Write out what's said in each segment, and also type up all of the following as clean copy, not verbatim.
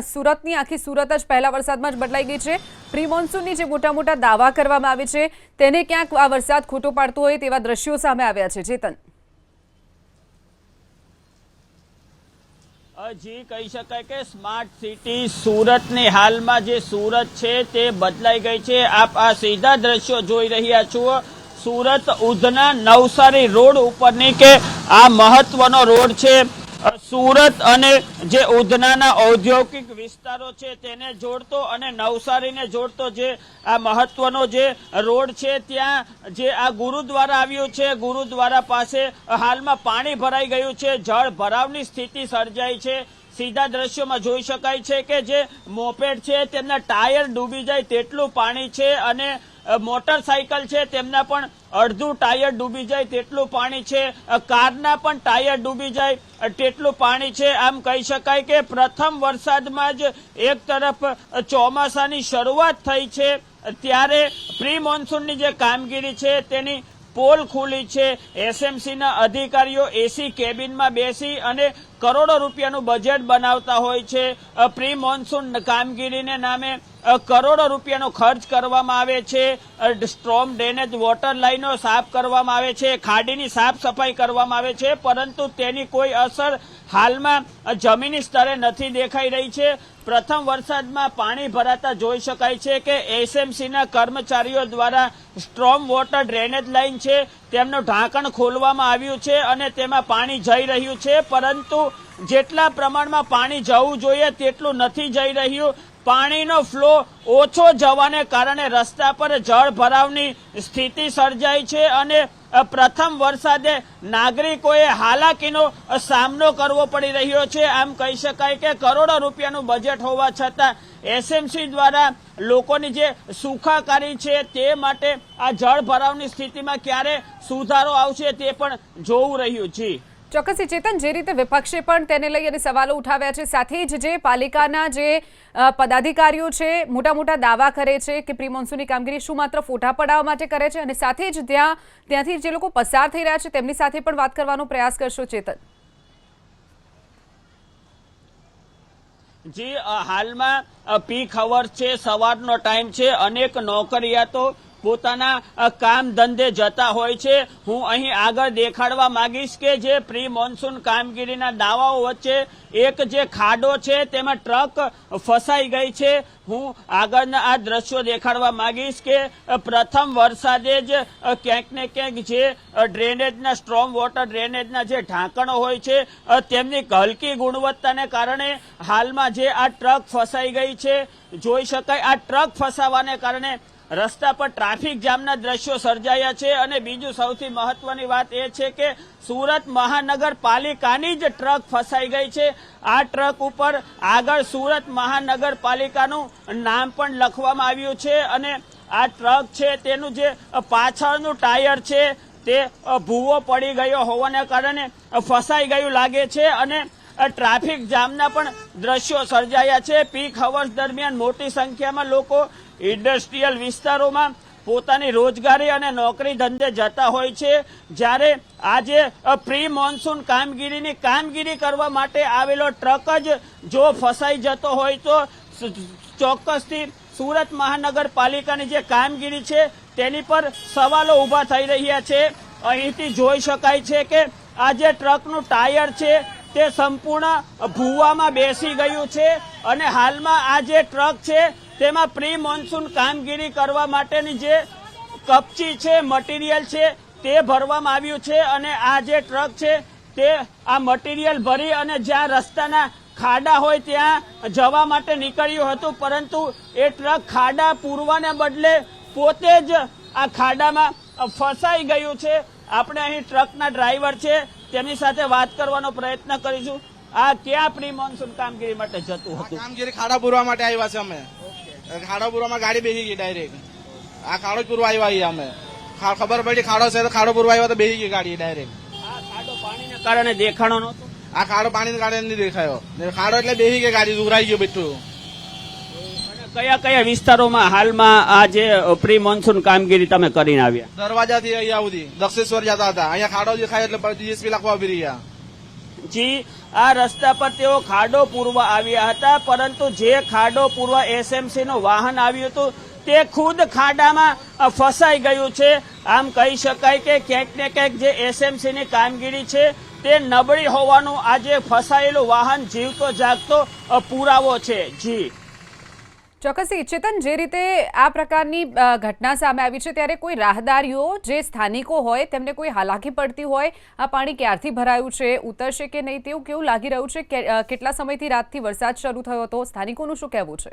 સુરતની આખી સુરત જ પહેલા વરસાદમાં જ બદલાઈ ગઈ છે। પ્રી મોન્સૂનની જે મોટા મોટા દાવા કરવામાં આવે છે તેને ક્યાંક આ વરસાદ ખોટો પાડતો હોય તેવા દ્રશ્યો સામે આવ્યા છે। ચેતન, જી કહી શકાય કે સ્માર્ટ સિટી સુરતની હાલમાં જે સુરત છે તે બદલાઈ ગઈ છે। આપ આ સીધા દ્રશ્યો જોઈ રહ્યા છો સુરત ઉધના નવસારી રોડ ઉપરની કે આ મહત્વનો રોડ છે। સુરત અને જે ઉધનાના ઔદ્યોગિક વિસ્તારો છે તેને જોડતો અને નવસારીને જોડતો જે આ મહત્વનો જે રોડ છે ત્યાં જે આ ગુરુદ્વારા આવ્યું છે, ગુરુદ્વારા પાસે હાલમાં પાણી ભરાઈ ગયું છે, જળ ભરાવની સ્થિતિ સર્જાઈ છે। સીધા દ્રશ્યોમાં જોઈ શકાય છે કે જે મોપેડ છે તેમના ટાયર ડૂબી જાય તેટલું પાણી છે અને મોટરસાયકલ છે તેમના પણ અડધું ટાયર ડૂબી જાય તેટલું પાણી છે, કારના પણ ટાયર ડૂબી જાય તેટલું પાણી છે। આમ કહી શકાય કે પ્રથમ વરસાદમાં જ એક તરફ ચોમાસાની શરૂઆત થઈ છે ત્યારે પ્રી મોન્સૂનની જે કામગીરી છે તેની પોલ ખુલી છે। એસએમસીના અધિકારીઓ એસી કેબિનમાં બેસી અને કરોડો રૂપિયાનું બજેટ બનાવતા હોય છે। પ્રી મોન્સૂન કામગીરીને નામે કરોડો રૂપિયાનો ખર્ચ કરવામાં આવે છે। સ્ટ્રોમ ડ્રેનેજ વોટર લાઈનો સાફ કરવામાં આવે છે, ખાડીની સાફ સફાઈ કરવામાં આવે છે, પરંતુ તેની કોઈ અસર હાલમાં જમીની સ્તરે નથી દેખાઈ રહી છે। પ્રથમ વરસાદમાં પાણી ભરાતા જોઈ શકાય છે કે એસએમસીના કર્મચારીઓ દ્વારા સ્ટ્રોમ વોટર ડ્રેનેજ લાઈન છે તેમનું ઢાંકણ ખોલવામાં આવ્યું છે અને તેમાં પાણી જઈ રહ્યું છે, પરંતુ જેટલા પ્રમાણમાં પાણી જવું જોઈએ તેટલું નથી જઈ રહ્યું। પાણીનો ફ્લો ઓછો જવાને કારણે રસ્તા પર જળ ભરાવની સ્થિતિ સર્જાઈ છે અને પ્રથમ વરસાદે નાગરિકોએ હાલાકીનો સામનો કરવો પડી રહ્યો છે। આમ કહી શકાય કે કરોડો રૂપિયાનું બજેટ હોવા છતાં એસએમસી દ્વારા લોકોની જે સુખાકારી છે તે માટે આ જળ ભરાવની સ્થિતિમાં ક્યારે સુધારો આવશે તે પણ જોવું રહ્યું છે। ચોક્કસથી ચેતન, જે રીતે વિપક્ષે પણ તેને લઈ અને સવાલો ઉઠાવ્યા છે, સાથે જ જે પાલિકાના જે પદાધિકારીઓ છે મોટા મોટા દાવા કરે છે કે પ્રી મોન્સૂનની કામગીરી શું માત્ર ફોટા પડાવવા માટે કરે છે, અને સાથે જ ત્યાંથી જે લોકો પસાર થઈ રહ્યા છે તેમની સાથે પણ વાત કરવાનો પ્રયાસ કરશો। ચેતન, જી હાલમાં પીક અવર્સ છે, સવારનો ટાઈમ છે, અનેક નોકરિયાતો પોતાના કામ ધંધે જતા હોય છે। હું અહીં આગળ દેખાડવા માંગીશ કે જે પ્રી મોન્સૂન કામગીરીના દાવાઓ વચ્ચે એક જે ખાડો છે તેમાં ટ્રક ફસાઈ ગઈ છે। હું આગળના આ દ્રશ્યો દેખાડવા માંગીશ કે પ્રથમ વરસાદે જ ક્યાંક ને ક્યાંક જે ડ્રેનેજના સ્ટ્રોમ વોટર ડ્રેનેજના જે ઢાંકણો હોય છે તેમની હલકી ગુણવત્તાને કારણે હાલમાં જે આ ટ્રક ફસાઈ ગઈ છે જોઈ શકાય। આ ટ્રક ફસાવાને કારણે રસ્તા પર ટ્રાફિક જામના દ્રશ્યો સર્જાયા છે અને બીજું સૌથી મહત્વની વાત એ છે કે સુરત મહાનગરપાલિકાની જ ટ્રક ફસાઈ ગઈ છે। આ ટ્રક ઉપર આગળ સુરત મહાનગરપાલિકાનું નામ પણ લખવામાં આવ્યું છે અને આ ટ્રક છે તેનું જે પાછળનું ટાયર છે તે ભૂવો પડી ગયો હોવાને કારણે ફસાઈ ગયું લાગે છે અને ટ્રાફિક જામના પણ દ્રશ્યો સર્જાયા છે। પીક અવર્સ દરમિયાન મોટી સંખ્યામાં લોકો ઇન્ડસ્ટ્રીયલ વિસ્તારોમાં પોતાની રોજગારી અને નોકરી ધંધે જતા હોય છે, જ્યારે આજે પ્રી મોન્સૂન કામગીરી કરવા માટે આવેલો ટ્રક જ જો ફસાઈ જતો હોય તો ચોક્કસથી સુરત મહાનગરપાલિકાની જે કામગીરી છે તેની પર સવાલો ઉભા થઈ રહ્યા છે। અહીંથી જોઈ શકાય છે કે આ જે ટ્રકનું ટાયર છે તે સંપૂર્ણ ભૂવામાં બેસી ગયું છે અને હાલમાં આ જે ટ્રક છે તેમાં પ્રી મોન્સૂન કામગીરી કરવા માટેની જે કપચી છે, મટીરિયલ છે તે ભરવામાં આવ્યું છે અને આ જે ટ્રક છે તે આ મટીરિયલ ભરી અને જ્યાં રસ્તાના ખાડા હોય ત્યાં જવા માટે નીકળ્યું હતું, પરંતુ એ ટ્રક ખાડા પૂરવાને બદલે પોતે જ આ ખાડામાં ફસાઈ ગયું છે। આપણે અહીં ટ્રકના ડ્રાઈવર છે તેમની સાથે વાત કરવાનો પ્રયત્ન કરીશું। આ ક્યાં પ્રી મોન્સૂન કામગીરી માટે જતું હતું? કામગીરી ખાડા પૂરવા માટે આવ્યા છે અમે। ખાડો પૂરવામાં ગાડી બેસી ગઈ ડાયરેક્ટ। આ ખાડો પૂરવા આવ્યા અમે, ખબર પડી ખાડો છે તો ખાડો પૂરવા આવ્યા તો બેસી ગઈ ગાડી ડાયરેક્ટ। આ ખાડો પાણીને કારણે દેખાણો નહોતો? આ ખાડો પાણીને કારણે નહીં દેખાયો, ખાડો એટલે બેસી ગઈ ગાડી, ઉભરાઈ ગયું બધું। કયા કયા વિસ્તારોમાં હાલમાં આ જે પ્રી મોન્સૂન કામગીરી તમે કરીને આવ્યા? દરવાજાથી અહીંયા સુધી દક્ષેશ્વર જતા હતા, અહીંયા ખાડો દેખાય એટલે ડીએસપી લખવા ઉભી રહ્યા। જી, આ રસ્તા પર તેઓ ખાડો પૂરવા આવ્યા હતા, પરંતુ જે ખાડો પૂરવા એસએમસી નું વાહન આવ્યું હતું તે ખુદ ખાડામાં ફસાઈ ગયું છે. આમ કહી શકાય કે ક્યાંક ને ક્યાંક જે એસએમસી ની કામગીરી છે તે નબળી હોવાનું આજે ફસાયેલું વાહન જીવતો જાગતો પુરાવો છે. જી ચોક્કસથી ચેતન, જે રીતે આ પ્રકારની ઘટના સામે આવી છે ત્યારે કોઈ રાહદારીઓ જે સ્થાનિકો હોય તેમને કોઈ હાલાકી પડતી હોય, આ પાણી ક્યારથી ભરાયું છે, ઉતરશે કે નહીં તેવું કેવું લાગી રહ્યું છે? કેટલા સમયથી રાતથી વરસાદ શરૂ થયો હતો? સ્થાનિકોનું શું કહેવું છે?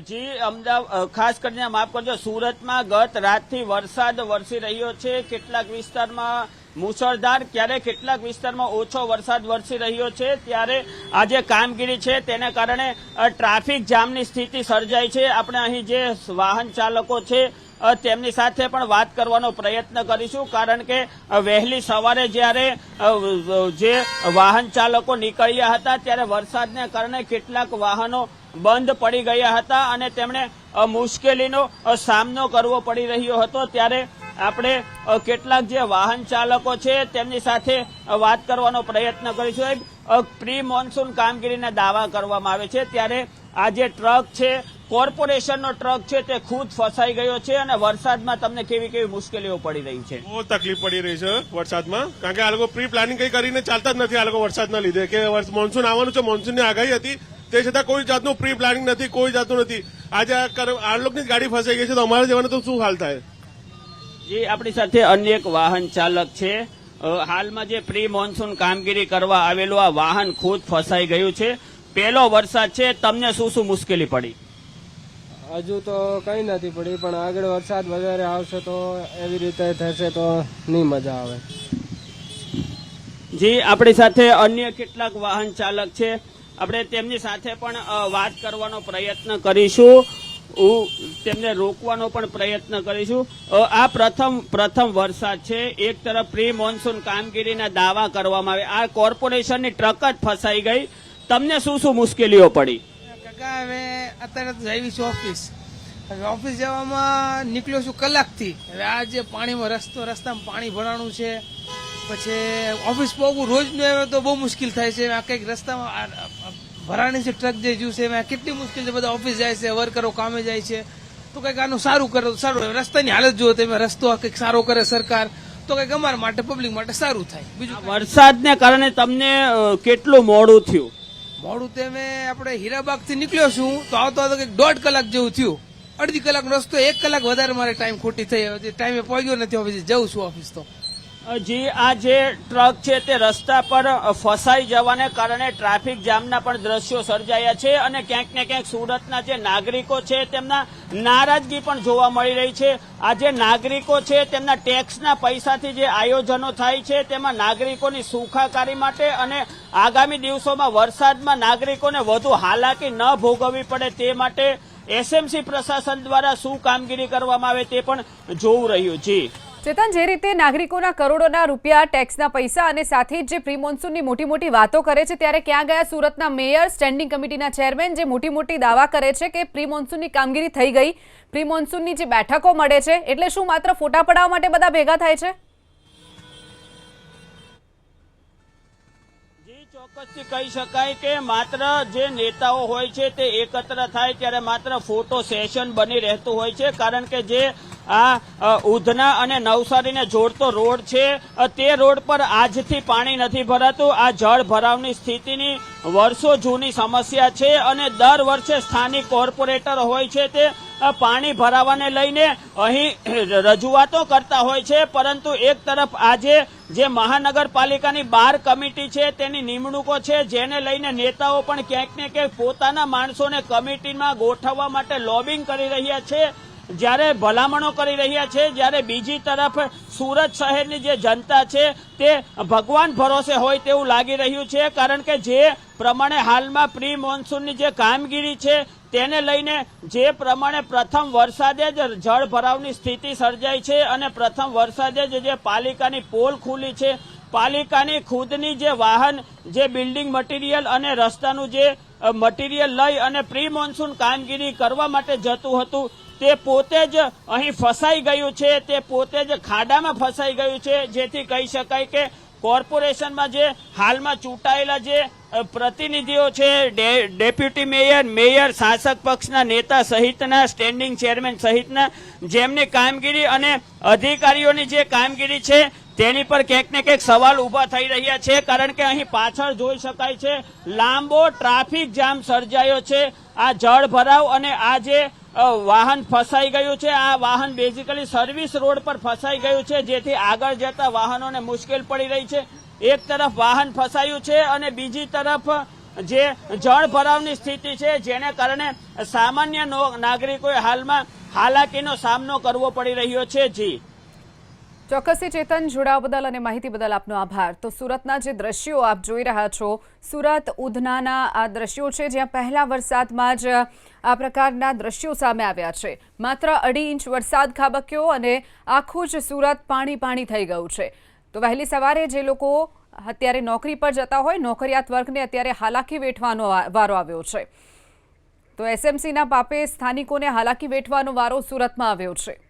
જી, અમદાવાદ ખાસ કરીને માફ કરજો, સુરતમાં ગત રાતથી વરસાદ વરસી રહ્યો છે. કેટલાક વિસ્તારમાં મુશળધાર, ક્યારેક કેટલાક વિસ્તારમાં ઓછો વરસાદ વરસી રહ્યો છે. ત્યારે આ જે કામગીરી છે તેને કારણે ટ્રાફિક જામની સ્થિતિ સર્જાઈ છે. આપણે અહીં જે વાહન ચાલકો છે તેમની સાથે પણ વાત કરવાનો પ્રયત્ન કરીશું, કારણ કે વહેલી સવારે જ્યારે જે વાહન ચાલકો નીકળ્યા હતા ત્યારે વરસાદને કારણે કેટલાક વાહનો બંધ પડી ગયા હતા અને તેમણે મુશ્કેલીનો સામનો કરવો પડી રહ્યો હતો. ત્યારે આપણે કેટલાક જે વાહન ચાલકો છે તેમની સાથે વાત કરવાનો પ્રયત્ન કરીશું. પ્રી મોન્સૂન કામગીરીના દાવા કરવામાં આવે છે, ત્યારે આ જે ટ્રક છે, કોર્પોરેશનનો ટ્રક છે, તે ખુદ ફસાઈ ગયો છે અને વરસાદમાં તમને કેવી કેવી મુશ્કેલીઓ પડી રહી છે? બહુ તકલીફ પડી રહી છે વરસાદમાં, કારણ કે આ લોકો પ્રી પ્લાનિંગ કઈ કરીને ચાલતા જ નથી. આ લોકો વરસાદના લીધે કે મોન્સૂન આવવાનું છે, મોન્સૂનની આગાહી હતી, તે છતાં કોઈ જાતનું પ્રી પ્લાનિંગ નથી, કોઈ જાતનું નથી. આજે આ લોકોની ગાડી ફસાઈ ગઈ છે, તો અમારા જવાનું તો શું હાલ થાય? જી, આપણી સાથે અન્ય એક વાહન ચાલક છે. હાલમાં જે પ્રી મોન્સૂન કામગીરી કરવા આવેલું આ વાહન ખુદ ફસાઈ ગયું છે. પહેલો વરસાદ છે, તમને શું શું મુશ્કેલી પડી? હજુ તો કઈ નથી પડી, પણ આગળ વરસાદ વધારે આવશે તો એવી રીતે થશે તો નહીં મજા આવે. જી, આપણી સાથે અન્ય કેટલાક વાહન ચાલક છે, આપણે તેમની સાથે પણ વાત કરવાનો પ્રયત્ન કરીશું, તેમને રોકવાનો પણ પ્રયત્ન કરીશું. આ પ્રથમ વરસાદ છે. એક તરફ પ્રી મોન્સૂન કામગીરીના દાવા કરવામાં આવે, આ કોર્પોરેશનની ટ્રક જ ફસાઈ ગઈ. તમને શું શું મુશ્કેલીઓ પડી? કાકા, હવે અત્યારે તો જઈ છું ઓફિસ. હવે ઓફિસ જવામાં નીકળ્યો છું કલાકથી. હવે આ જે પાણીમાં રસ્તામાં પાણી ભરાણું છે, પછી ઓફિસ પહોંચવું રોજનું હવે તો બહુ મુશ્કેલ થાય છે. આ કંઈક રસ્તામાં ભરાણી છે, ટ્રક જે જ્યું છે, એમાં કેટલી મુશ્કેલ છે. બધા ઓફિસ જાય છે, વર્કરો કામે જાય છે, તો કંઈક આનું સારું કરે તો સારું. રસ્તાની હાલત જુઓ તમે, રસ્તો કંઈક સારો કરે સરકાર તો કંઈક અમારા માટે, પબ્લિક માટે સારું થાય. બીજું વરસાદને કારણે તમને કેટલું મોડું થયું? મોડું તે મેં આપણે હીરાબાગ થી નીકળ્યો છું તો આવતો કંઈક 1.5 કલાક જેવું થયું. અડધી કલાકનો રસ્તો, 1 કલાક વધારે મારે ટાઈમ ખોટી થઈ, ટાઈમે પહોંચ્યો નથી ઓફિસ. જઉં છું ઓફિસ તો. જી, આ જે ટ્રક છે તે રસ્તા પર ફસાઈ જવાને કારણે ટ્રાફિક જામના પણ દ્રશ્યો સર્જાયા છે અને ક્યાંક ને ક્યાંક સુરતના જે નાગરિકો છે તેમના નારાજગી પણ જોવા મળી રહી છે. આ જે નાગરિકો છે તેમના ટેક્સના પૈસાથી જે આયોજનો થાય છે તેમાં નાગરિકોની સુખાકારી માટે અને આગામી દિવસોમાં વરસાદમાં નાગરિકોને વધુ હાલાકી ન ભોગવવી પડે તે માટે એસએમસી પ્રશાસન દ્વારા શું કામગીરી કરવામાં આવે તે પણ જોવું રહ્યું. જી ચેતન, જે રીતે નાગરિકોના કરોડોના રૂપિયા ટેક્સના પૈસા અને સાથે જ જે પ્રી મોન્સૂનની મોટી મોટી વાતો કરે છે, ત્યારે ક્યાં ગયા સુરતના મેયર, સ્ટેન્ડિંગ કમિટીના ચેરમેન જે મોટી મોટી દાવા કરે છે કે પ્રી મોન્સૂનની કામગીરી થઈ ગઈ, પ્રી મોન્સૂનની જે બેઠકો મળે છે, એટલે શું માત્ર ફોટા પડાવવા માટે બધા ભેગા થાય છે? ચોક્કસથી કહી શકાય કે માત્ર જે નેતાઓ હોય છે તે એકત્ર થાય ત્યારે માત્ર ફોટો સેશન બની રહેતું હોય છે, કારણ કે જે આ ઉધના અને નવસારીને જોડતો રોડ છે તે રોડ પર આજથી પાણી નથી ભરાતું. આ જળ ભરાવની સ્થિતિની વર્ષો જૂની સમસ્યા છે અને દર વર્ષે સ્થાનિક કોર્પોરેટર હોય છે તે પાણી ભરાવાને લઈને અહીં રજૂઆતો કરતા હોય છે, પરંતુ એક તરફ આજે જે મહાનગરપાલિકાની 12 કમિટી છે તેની નિમણૂકો છે, જેને લઈને નેતાઓ પણ ક્યાંક ને ક્યાંક પોતાના માણસોને કમિટીમાં ગોઠવવા માટે લોબિંગ કરી રહ્યા છે, જ્યારે ભલામણો કરી રહ્યા છે. જ્યારે બીજી તરફ સુરત શહેરની જે જનતા છે તે ભગવાન ભરોસે હોય તેવું લાગી રહ્યું છે, કારણ કે જે પ્રમાણે હાલમાં પ્રી મોન્સૂનની જે કામગીરી છે તેને લઈને જે પ્રમાણે પ્રથમ વરસાદે જ જળ ભરાવની સ્થિતિ સર્જાઈ છે અને પ્રથમ વરસાદે જ જે પાલિકાની પોલ ખુલી છે, પાલિકાની ખુદની જે વાહન, જે બિલ્ડિંગ મટીરિયલ અને રસ્તાનું જે મટીરિયલ લઈ અને પ્રી મોન્સૂન કામગીરી કરવા માટે જતું હતું તે પોતે જ અહીં ફસાઈ ગયું છે, તે પોતે જ ખાડામાં ફસાઈ ગયું છે, જેથી કહી શકાય કે કોર્પોરેશનમાં જે હાલમાં ચૂંટાયેલા જે પ્રતિનિધિઓ છે, ડેપ્યુટી મેયર, મેયર, શાસક પક્ષના નેતા સહિતના સ્ટેન્ડિંગ ચેરમેન સહિતના જેમની કામગીરી અને અધિકારીઓની જે કામગીરી છે તેની પર ક્યાંક ને ક્યાંક સવાલ ઉભા થઈ રહ્યા છે, કારણ કે અહીં પાછળ જોઈ શકાય છે લાંબો ટ્રાફિક જામ સર્જાયો છે. આ જળ ભરાવ અને આ જે વાહન ફસાઈ ગયું છે, આ વાહન બેઝિકલી સર્વિસ રોડ પર ફસાઈ ગયું છે, જેથી આગળ જતા વાહનોને મુશ્કેલ પડી રહી છે. એક તરફ વાહન ફસાયું છે અને બીજી તરફ જે જળ ભરાવની સ્થિતિ છે, જેને કારણે સામાન્ય નાગરિકોએ હાલમાં હાલાકીનો સામનો કરવો પડી રહ્યો છે. જી ચોક્કસથી ચેતન, જોડાવા બદલ અને માહિતી બદલ આપનો આભાર. તો સુરતના જે દ્રશ્યો આપ જોઈ રહ્યા છો, સુરત ઉધનાના આ દ્રશ્યો છે, જ્યાં પહેલા વરસાદમાં જ આ પ્રકારના દ્રશ્યો સામે આવ્યા છે. માત્ર 2.5 ઇંચ વરસાદ ખાબક્યો અને આખું જ સુરત પાણી પાણી થઈ ગયું છે. તો વહેલી સવારે જે લોકો અત્યારે નોકરી પર જતા હોય, નોકરિયાત વર્ગને અત્યારે હાલાકી વેઠવાનો વારો આવ્યો છે. તો એસએમસીના પાપે સ્થાનિકોને હાલાકી વેઠવાનો વારો સુરતમાં આવ્યો છે.